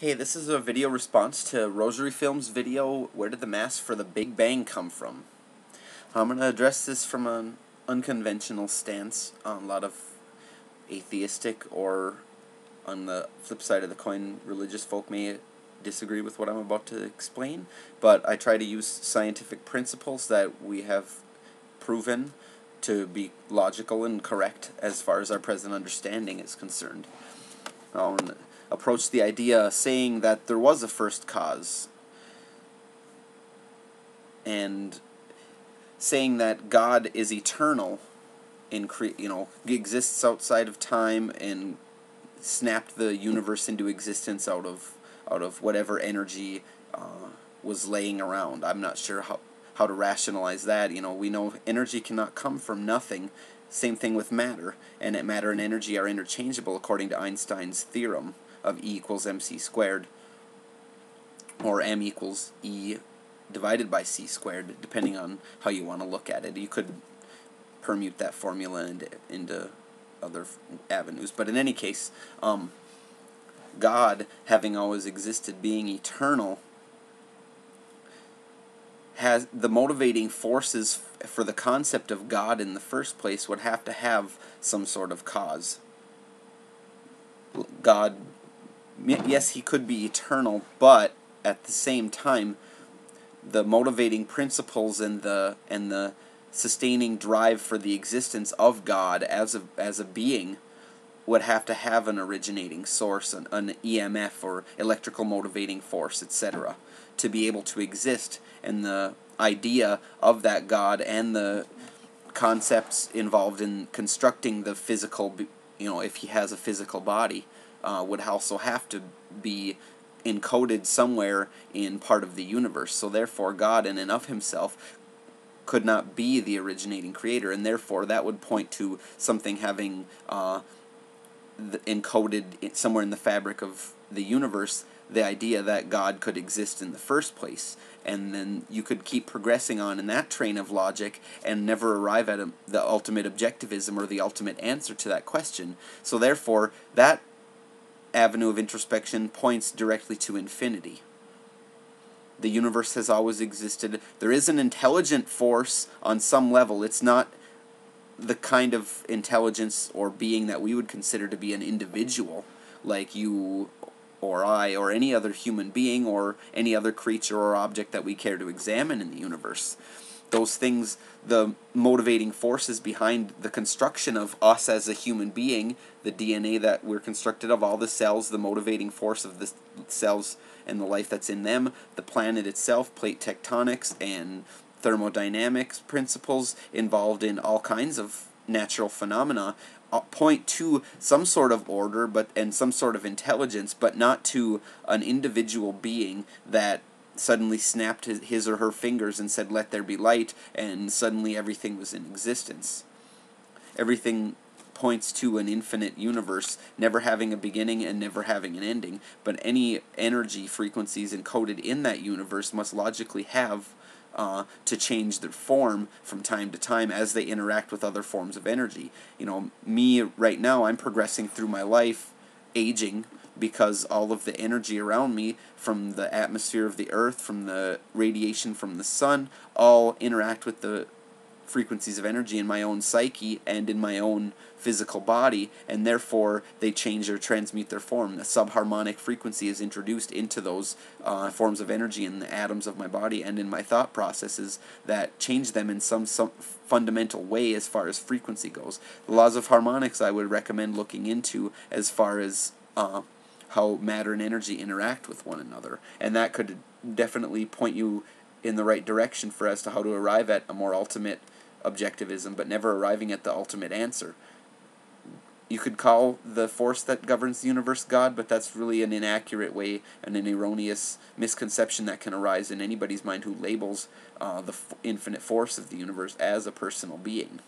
Hey, this is a video response to rosaryfilms video, Where Did the Mass for the Big Bang Come From? I'm going to address this from an unconventional stance. A lot of atheistic, or on the flip side of the coin, religious folk may disagree with what I'm about to explain, but I try to use scientific principles that we have proven to be logical and correct as far as our present understanding is concerned. Approach the idea saying that there was a first cause, and saying that God is eternal and exists outside of time and snapped the universe into existence out of whatever energy was laying around. I'm not sure how to rationalize that. We know energy cannot come from nothing. Same thing with matter, and matter and energy are interchangeable according to Einstein's theorem of E equals mc squared, or m equals E divided by c squared, depending on how you want to look at it. You could permute that formula into other avenues, but in any case, God, having always existed, being eternal, has the motivating forces for the concept of God in the first place would have to have some sort of cause. God, yes, he could be eternal, but at the same time, the motivating principles and the sustaining drive for the existence of God as a being would have to have an originating source, an EMF or electrical motivating force, etc., to be able to exist. And the idea of that God and the concepts involved in constructing the physical, if he has a physical body, would also have to be encoded somewhere in part of the universe. So therefore, God in and of himself could not be the originating creator, and therefore that would point to something having encoded somewhere in the fabric of the universe the idea that God could exist in the first place. And then you could keep progressing on in that train of logic and never arrive at the ultimate objectivism or the ultimate answer to that question. So therefore, that avenue of introspection points directly to infinity. The universe has always existed. There is an intelligent force on some level. It's not the kind of intelligence or being that we would consider to be an individual, like you or I or any other human being or any other creature or object that we care to examine in the universe. Those things, the motivating forces behind the construction of us as a human being, the DNA that we're constructed of, all the cells, the motivating force of the cells and the life that's in them, the planet itself, plate tectonics and thermodynamics principles involved in all kinds of natural phenomena, point to some sort of order and some sort of intelligence, but not to an individual being that suddenly snapped his or her fingers and said, "Let there be light," and suddenly everything was in existence. Everything points to an infinite universe, never having a beginning and never having an ending, but any energy frequencies encoded in that universe must logically have to change their form from time to time as they interact with other forms of energy. Me right now, I'm progressing through my life, aging, because all of the energy around me, from the atmosphere of the earth, from the radiation from the sun, all interact with the frequencies of energy in my own psyche and in my own physical body, and therefore they change or transmute their form. The subharmonic frequency is introduced into those forms of energy in the atoms of my body and in my thought processes that change them in some fundamental way as far as frequency goes. The laws of harmonics I would recommend looking into as far as how matter and energy interact with one another, and that could definitely point you in the right direction for as to how to arrive at a more ultimate objectivism, but never arriving at the ultimate answer. You could call the force that governs the universe God, but that's really an inaccurate way and an erroneous misconception that can arise in anybody's mind who labels the infinite force of the universe as a personal being.